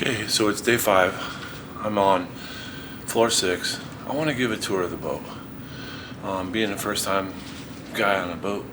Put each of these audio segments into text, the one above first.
Okay, so it's day 5. I'm on floor 6. I want to give a tour of the boat. Being a first time guy on a boat,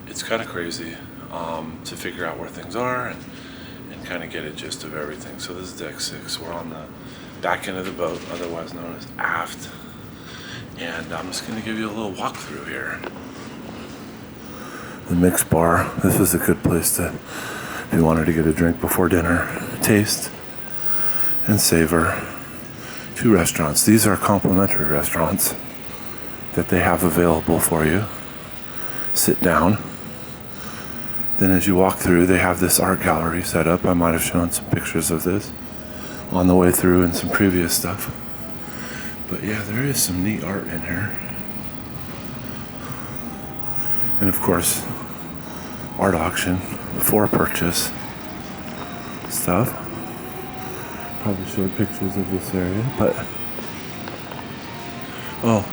it's kind of crazy to figure out where things are and kind of get a gist of everything. So this is deck 6. We're on the back end of the boat, otherwise known as aft. And I'm just going to give you a little walkthrough here. The mixed bar. This is a good place to, if you wanted to get a drink before dinner, taste and savor. 2 restaurants. These are complimentary restaurants that they have available for you. Sit down. Then as you walk through, they have this art gallery set up. I might have shown some pictures of this on the way through and some previous stuff. But yeah, there is some neat art in here. And of course, art auction before purchase stuff. Probably showed pictures of this area, but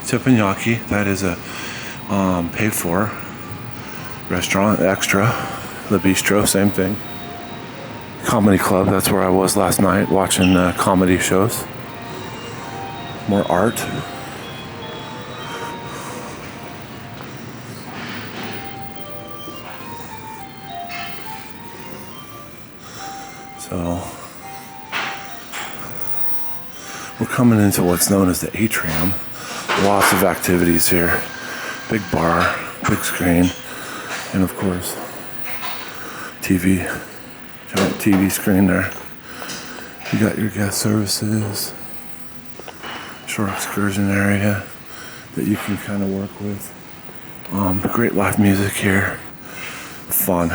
teppanyaki, that is a paid for restaurant. Extra, the bistro, same thing. Comedy club, that's where I was last night watching comedy shows. More art. So we're coming into what's known as the atrium. Lots of activities here. Big bar, big screen, and of course, TV. Giant TV screen there. You got your guest services, shore excursion area that you can kind of work with. Great live music here. Fun.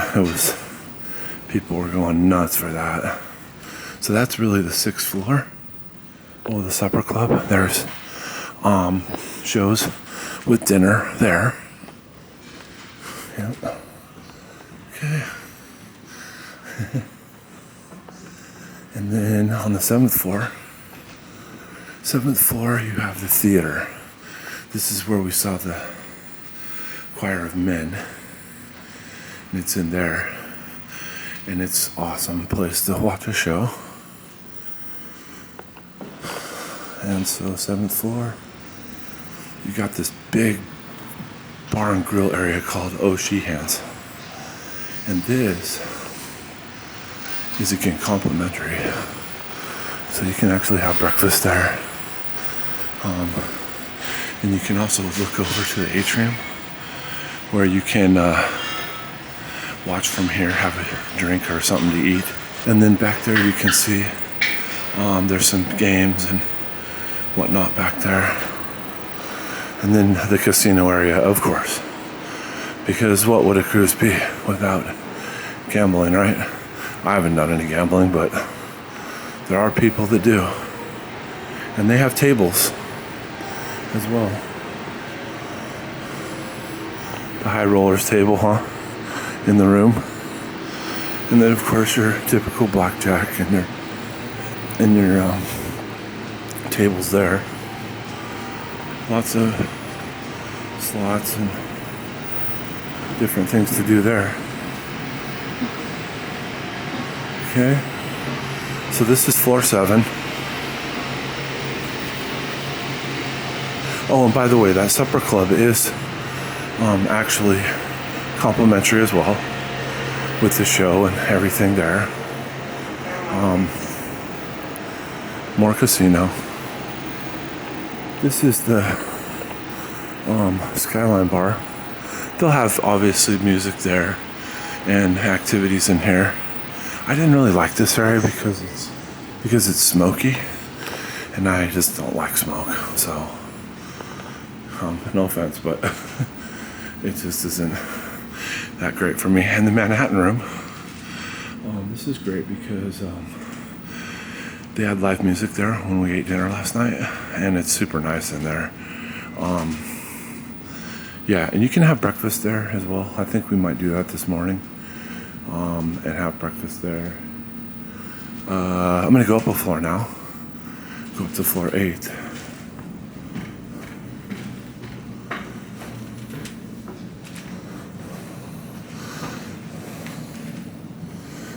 People were going nuts for that. So that's really the 6th floor. Oh, the supper club. There's shows with dinner there. Yep. Okay. And then on the 7th floor, you have the theater. This is where we saw the choir of men. And it's in there. And it's an awesome place to watch a show. And so 7th floor, you got this big bar and grill area called Oh Sheehan's. And this is again complimentary. So you can actually have breakfast there. And you can also look over to the atrium where you can watch from here, have a drink or something to eat. And then back there you can see there's some games and whatnot back there. And then the casino area, of course. Because what would a cruise be without gambling, right? I haven't done any gambling, but there are people that do. And they have tables as well. The high rollers table, in the room. And then of course your typical blackjack and your tables there. Lots of slots and different things to do there. Okay. So this is floor 7. Oh, and by the way, that supper club is actually complimentary as well with the show and everything there. More casino. This is the Skyline Bar. They'll have obviously music there and activities in here. I didn't really like this area because it's smoky, and I just don't like smoke. So no offense, but it just isn't that great for me. And the Manhattan room. This is great because they had live music there when we ate dinner last night, and it's super nice in there. Yeah, and you can have breakfast there as well. I think we might do that this morning, and have breakfast there. I'm gonna go up a floor now. Go up to floor 8.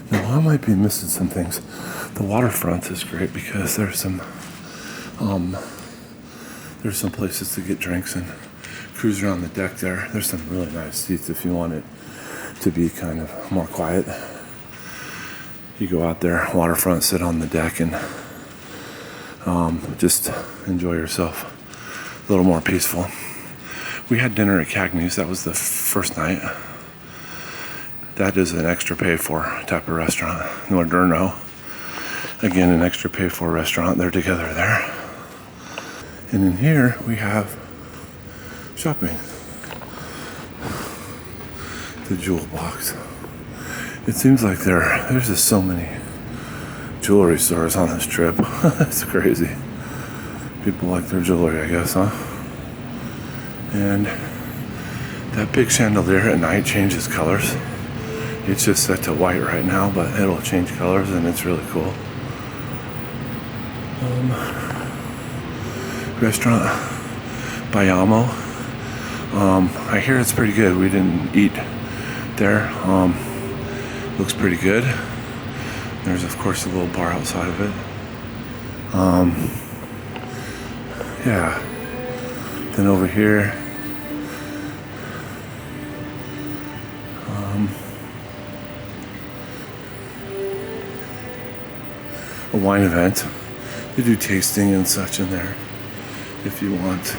Now, why am I might be missing some things. The waterfront is great because there's some places to get drinks and cruise around the deck there. There's some really nice seats if you want it to be kind of more quiet. You go out there, waterfront, sit on the deck, and just enjoy yourself. A little more peaceful. We had dinner at Cagney's. That was the first night. That is an extra paid for type of restaurant. Norderno, again, an extra paid for restaurant. They're together there. And in here we have shopping. The jewel box. It seems like there's just so many jewelry stores on this trip. It's crazy. People like their jewelry, I guess, huh? And that big chandelier at night changes colors. It's just set to white right now, but it'll change colors and it's really cool. Restaurant Bayamo. I hear it's pretty good. We didn't eat there. Looks pretty good. There's of course a little bar outside of it. Yeah. Then over here, a wine event. They do tasting and such in there if you want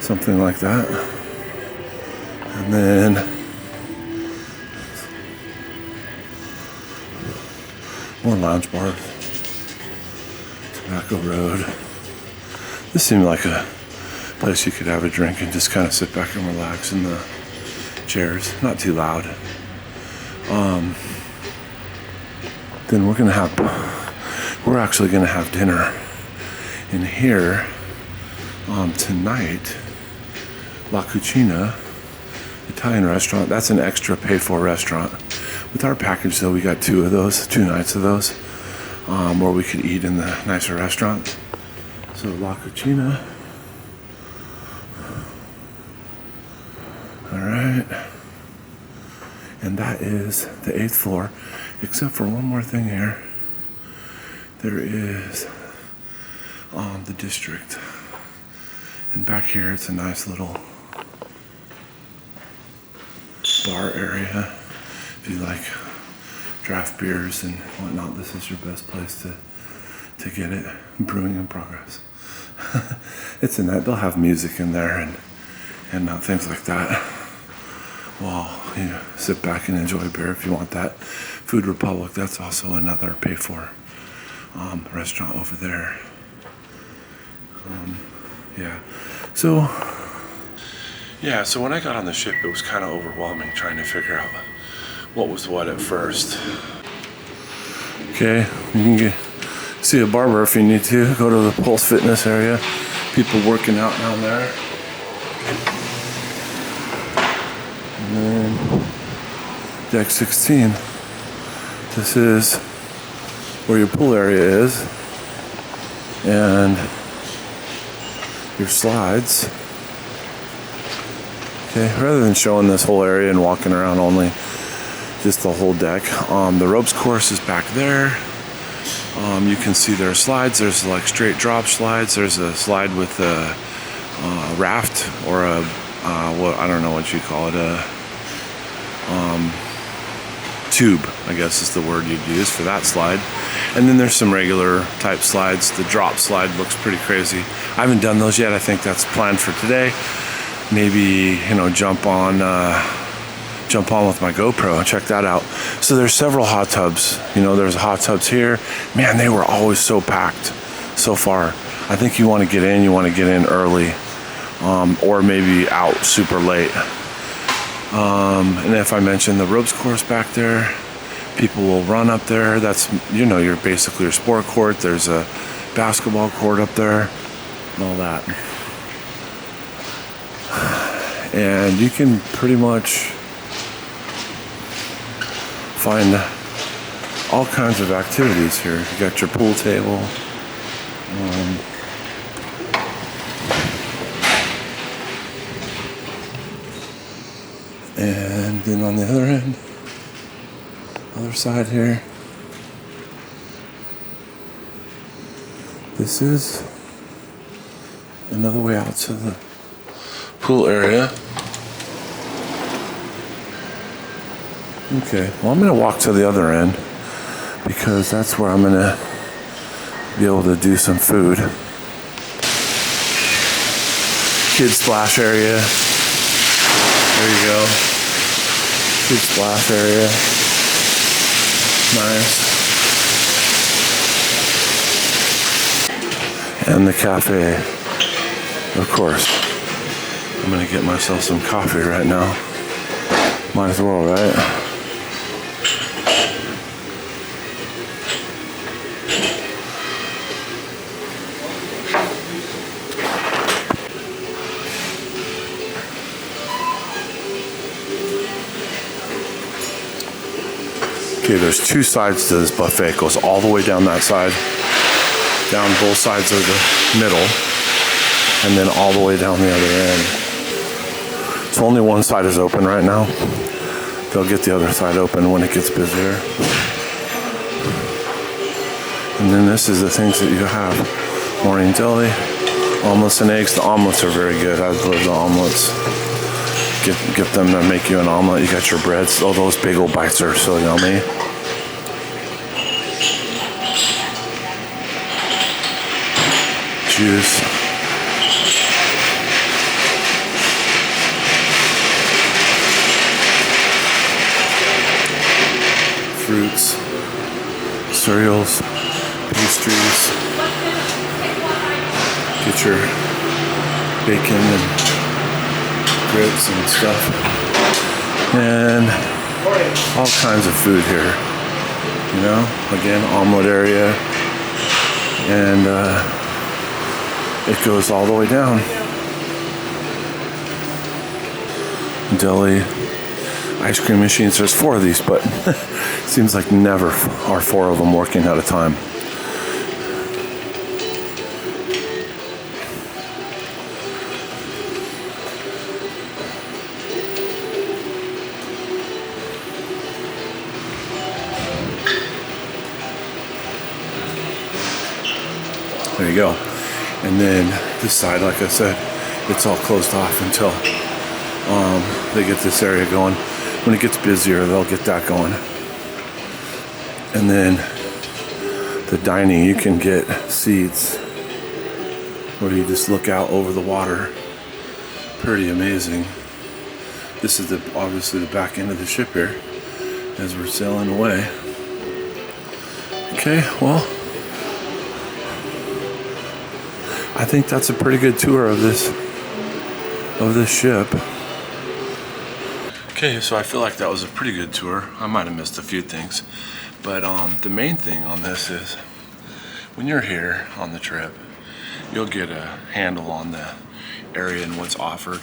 something like that. And then more lounge bars. Tobacco Road. This seemed like a place you could have a drink and just kind of sit back and relax in the chairs. Not too loud. Then we're actually gonna have dinner in here tonight. La Cucina Italian restaurant. That's an extra paid for restaurant. With our package though, we got two nights of those, where we could eat in the nicer restaurant. So La Cucina. All right. And that is the 8th floor, except for one more thing here. There is the district. And back here, it's a nice little bar area. If you like draft beers and whatnot, this is your best place to get it. Brewing in progress. It's in that. They'll have music in there and things like that. Well, you sit back and enjoy a beer if you want that. Food Republic, that's also another paid for restaurant over there. So when I got on the ship, it was kind of overwhelming trying to figure out what was what at first. Okay, you can see a barber if you need to. Go to the Pulse Fitness area. People working out down there. And then deck 16. This is where your pool area is. And your slides. Okay, rather than showing this whole area and walking around only, just the whole deck. The ropes course is back there. You can see there are slides. There's like straight drop slides. There's a slide with a raft or a I don't know what you call it, a tube, I guess is the word you'd use for that slide. And then there's some regular type slides. The drop slide looks pretty crazy. I haven't done those yet. I think that's planned for today. Maybe, jump on with my GoPro and check that out. So there's several hot tubs. There's hot tubs here. Man, they were always so packed so far. I think you want to get in early, or maybe out super late. And if I mention the ropes course back there, people will run up there. That's, you're basically your sport court. There's a basketball court up there and all that. And you can pretty much find all kinds of activities here. You got your pool table. And then on the other side here, This is another way out to the pool area. Okay, well, I'm gonna walk to the other end because that's where I'm gonna be able to do some food. Kids splash area. There you go. Kids splash area. Nice. And the cafe, of course. I'm gonna get myself some coffee right now. Might as well, right? Okay, there's two sides to this buffet. It goes all the way down that side, down both sides of the middle, and then all the way down the other end. So only one side is open right now. They'll get the other side open when it gets busier. And then this is the things that you have. Morning deli, omelets and eggs. The omelets are very good. I love the omelets. Get them to make you an omelet. You got your breads. Oh, those big old bites are so yummy. Juice. Fruits. Cereals. Pastries. Get your bacon and grits and stuff, and all kinds of food here, you know, again, omelet area, and it goes all the way down. Deli, ice cream machines, there's 4 of these, but it seems like never are 4 of them working at a time. There you go. And then this side, like I said, it's all closed off until they get this area going. When it gets busier, they'll get that going. And then the dining, you can get seats where you just look out over the water. Pretty amazing. This is obviously the back end of the ship here as we're sailing away. Okay, well, I think that's a pretty good tour of this ship. Okay, so I feel like that was a pretty good tour. I might have missed a few things, but the main thing on this is when you're here on the trip, you'll get a handle on the area and what's offered,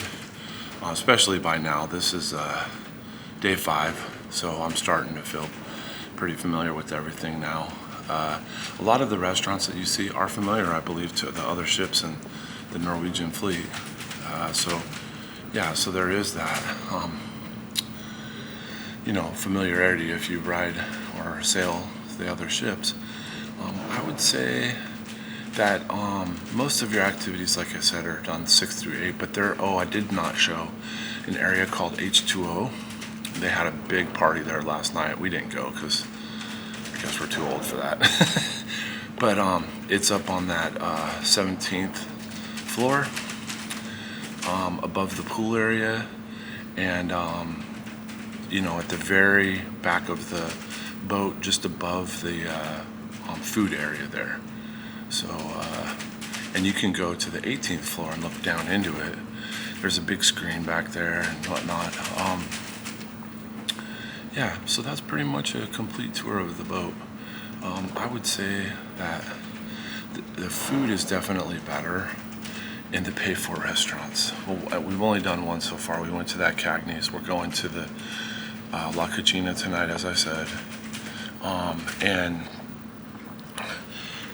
especially by now. This is day 5, so I'm starting to feel pretty familiar with everything now. A lot of the restaurants that you see are familiar, I believe, to the other ships in the Norwegian fleet. So there is that, familiarity if you ride or sail the other ships. I would say that most of your activities, like I said, are done 6 through 8, but I did not show an area called H2O. They had a big party there last night. We didn't go because I guess we're too old for that. But it's up on that 17th floor, above the pool area, and at the very back of the boat, just above the food area there. So, and you can go to the 18th floor and look down into it. There's a big screen back there and whatnot. So that's pretty much a complete tour of the boat. I would say that the food is definitely better in the pay-for restaurants. Well, we've only done one so far. We went to that Cagney's. We're going to the La Cucina tonight, as I said. And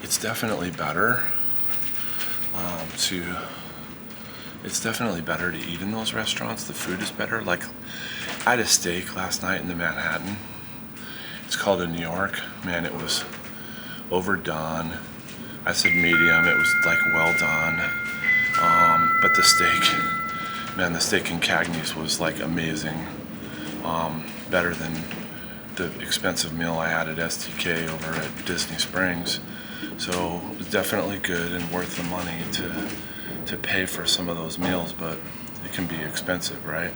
it's definitely better to eat in those restaurants. The food is better. Like, I had a steak last night in the Manhattan. It's called a New York. Man, it was overdone. I said medium. It was like well done. But the steak, man, the steak in Cagney's was like amazing. Better than the expensive meal I had at STK over at Disney Springs. So it was definitely good and worth the money to pay for some of those meals, but it can be expensive, right?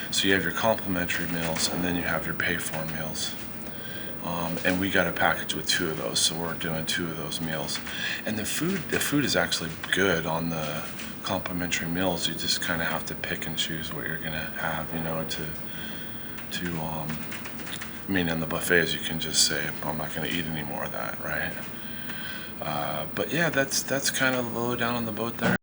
So you have your complimentary meals and then you have your pay-for meals. And we got a package with 2 of those, so we're doing 2 of those meals. And the food is actually good on the complimentary meals. You just kind of have to pick and choose what you're gonna have, you know, I mean, in the buffets you can just say, I'm not gonna eat any more of that, right? But yeah, that's kind of low down on the boat there.